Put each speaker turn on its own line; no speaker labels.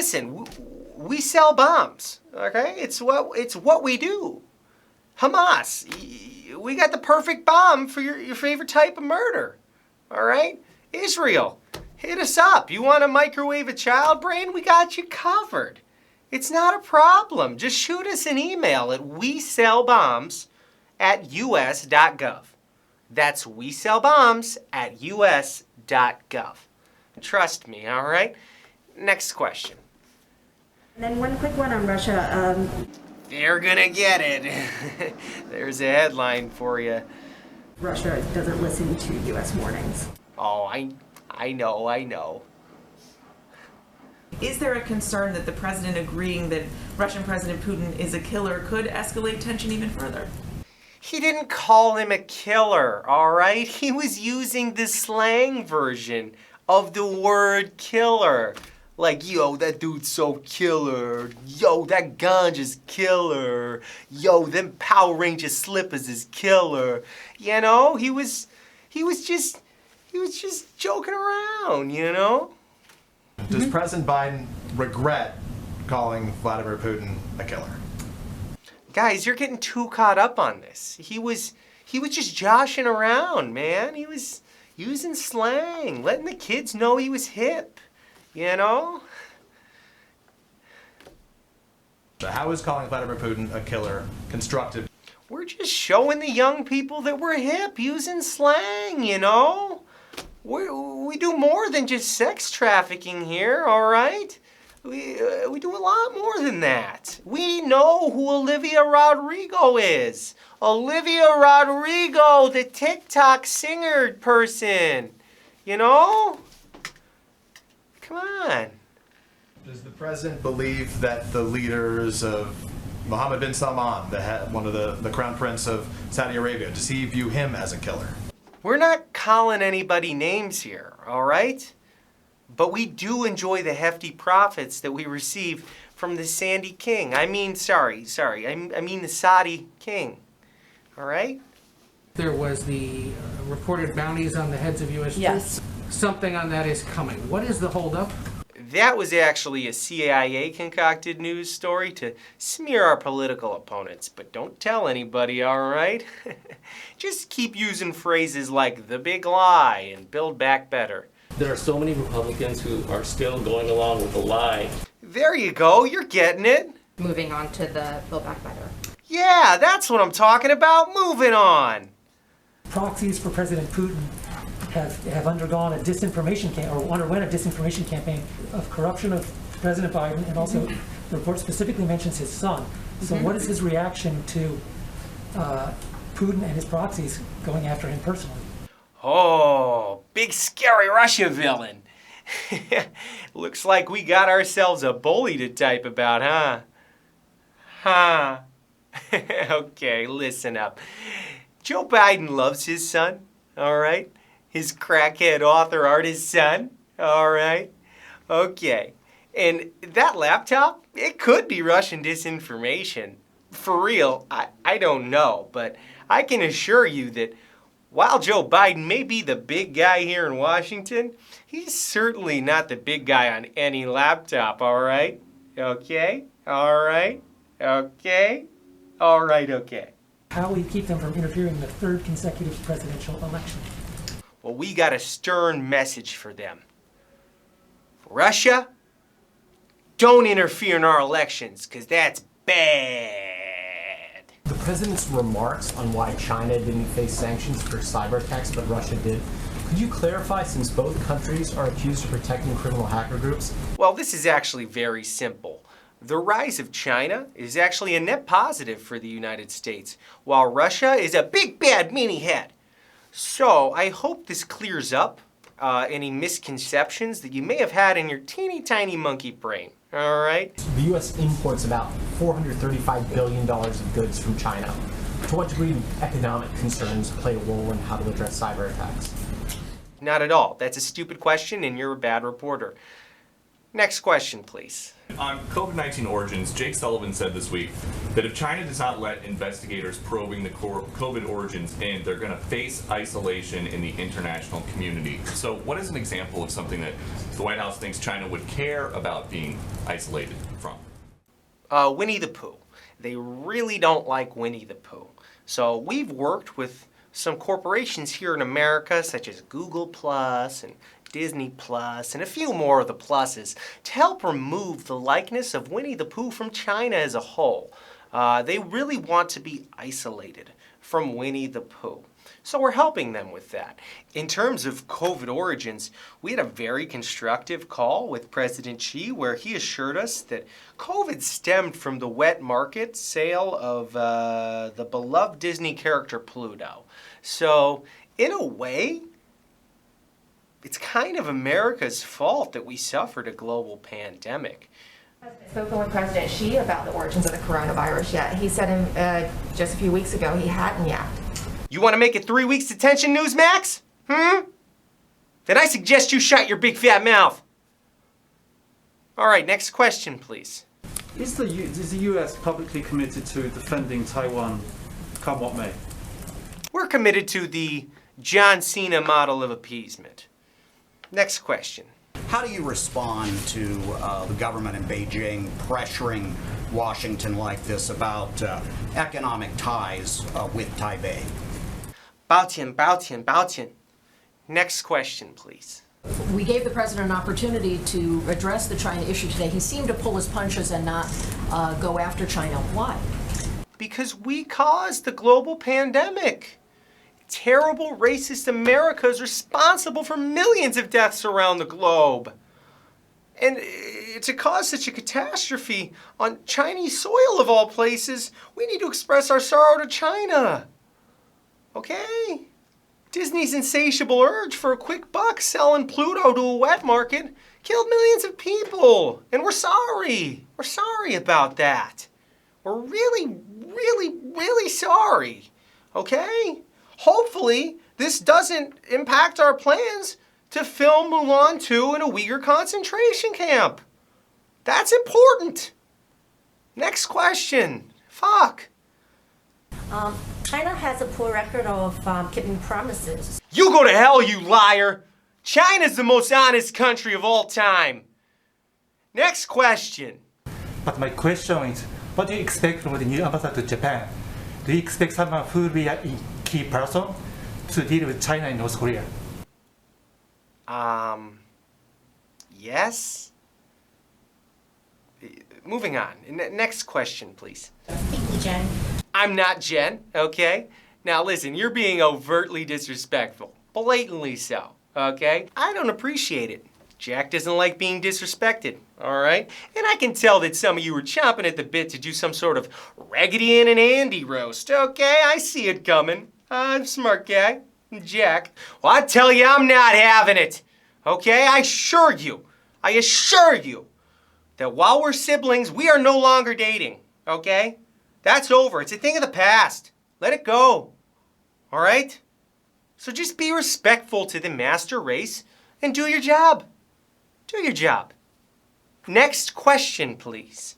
listen, we sell bombs, okay? It's what we do. Hamas, we got the perfect bomb for your favorite type of murder, all right? Israel, hit us up. You want to microwave a child brain? We got you covered. It's not a problem. Just shoot us an email at wesellbombs@us.gov. That's wesellbombs@us.gov. Trust me, all right? Next question.
And then one quick one on Russia.
They're gonna get it. There's a headline for you.
Russia doesn't listen to U.S. warnings.
Oh, I know.
Is there a concern that the president agreeing that Russian President Putin is a killer could escalate tension even further?
He didn't call him a killer, all right? He was using the slang version of the word killer. Like, yo, that dude's so killer. Yo, that ganja's killer. Yo, them Power Ranger slippers is killer. You know, he was just joking around, you know?
Does President Biden regret calling Vladimir Putin a killer?
Guys, you're getting too caught up on this. He was just joshing around, man. He was using slang, letting the kids know he was hip, you know?
So how is calling Vladimir Putin a killer constructive?
We're just showing the young people that we're hip, using slang, you know? We do more than just sex trafficking here, all right? We do a lot more than that. We know who Olivia Rodrigo is. Olivia Rodrigo, the TikTok singer person. You know? Come on.
Does the president believe that the leaders of Mohammed bin Salman, one of the crown prince of Saudi Arabia, does he view him as a killer?
We're not calling anybody names here, all right? But we do enjoy the hefty profits that we receive from the Sandy King. I mean the Saudi King, all right?
There was the reported bounties on the heads of U.S.
Yes.
troops. Something on that is coming. What is the holdup?
That was actually a CIA concocted news story to smear our political opponents. But don't tell anybody, all right? Just keep using phrases like the big lie and build back better.
There are so many Republicans who are still going along with the lie.
There you go, you're getting it.
Moving on to the Build Back Better.
Yeah, that's what I'm talking about. Moving on.
Proxies for President Putin have undergone a disinformation underwent a disinformation campaign of corruption of President Biden, and also the report specifically mentions his son. So what is his reaction to Putin and his proxies going after him personally?
Oh, big scary Russia villain. Looks like we got ourselves a bully to type about, huh? Huh? Okay, listen up. Joe Biden loves his son, all right? His crackhead author artist son, all right? Okay, and that laptop, it could be Russian disinformation. For real, I don't know, but I can assure you that while Joe Biden may be the big guy here in Washington, he's certainly not the big guy on any laptop, all right? Okay? All right? Okay? All right, okay.
How will you keep them from interfering in the third consecutive presidential election?
Well, we got a stern message for them. Russia, don't interfere in our elections, because that's bad.
The president's remarks on why China didn't face sanctions for cyber attacks, but Russia did. Could you clarify, since both countries are accused of protecting criminal hacker groups?
Well, this is actually very simple. The rise of China is actually a net positive for the United States, while Russia is a big bad meanie head. So I hope this clears up any misconceptions that you may have had in your teeny tiny monkey brain. All right?
The U.S. imports about $435 billion of goods from China. To what degree do economic concerns play a role in how to address cyber attacks?
Not at all. That's a stupid question, and you're a bad reporter. Next question, please.
On COVID-19 origins, Jake Sullivan said this week that if China does not let investigators probing the COVID origins in, they're going to face isolation in the international community. So what is an example of something that the White House thinks China would care about being isolated from?
Winnie the Pooh. They really don't like Winnie the Pooh. So we've worked with some corporations here in America, such as Google Plus and Disney Plus, and a few more of the pluses, to help remove the likeness of Winnie the Pooh from China as a whole. They really want to be isolated from Winnie the Pooh. So we're helping them with that. In terms of COVID origins, we had a very constructive call with President Xi where he assured us that COVID stemmed from the wet market sale of the beloved Disney character Pluto. So in a way, it's kind of America's fault that we suffered a global pandemic.
I've spoken with President Xi about the origins of the coronavirus yet. He said just a few weeks ago he hadn't yet.
You want to make it 3 weeks detention, Newsmax? Then I suggest you shut your big fat mouth. All right, next question, please.
Is the U.S. publicly committed to defending Taiwan, come what may?
We're committed to the John Cena model of appeasement. Next question.
How do you respond to the government in Beijing pressuring Washington like this about economic ties with Taipei?
抱歉, 抱歉, 抱歉. Next question, please.
We gave the president an opportunity to address the China issue today. He seemed to pull his punches and not go after China. Why?
Because we caused the global pandemic. Terrible racist America is responsible for millions of deaths around the globe. And to cause such a catastrophe on Chinese soil of all places, we need to express our sorrow to China. Okay? Disney's insatiable urge for a quick buck selling Pluto to a wet market killed millions of people. And we're sorry. We're sorry about that. We're really, really, really sorry. Okay? Hopefully, this doesn't impact our plans to film Mulan 2 in a Uyghur concentration camp. That's important. Next question. Fuck.
China has a poor record of keeping promises.
You go to hell, you liar. China's the most honest country of all time. Next question.
But my question is, what do you expect from the new ambassador to Japan? Do you expect someone who will be a key person to deal with China and North Korea?
Yes? Moving on. Next question, please.
Thank you, Jen.
I'm not Jen, okay? Now listen, you're being overtly disrespectful. Blatantly so, okay? I don't appreciate it. Jack doesn't like being disrespected, all right? And I can tell that some of you were chomping at the bit to do some sort of Raggedy Ann and Andy roast, okay? I see it coming. I'm a smart guy. Jack. Well, I tell you, I'm not having it, okay? I assure you that while we're siblings, we are no longer dating, okay? That's over. It's a thing of the past. Let it go, all right? So just be respectful to the master race and do your job. Do your job. Next question, please.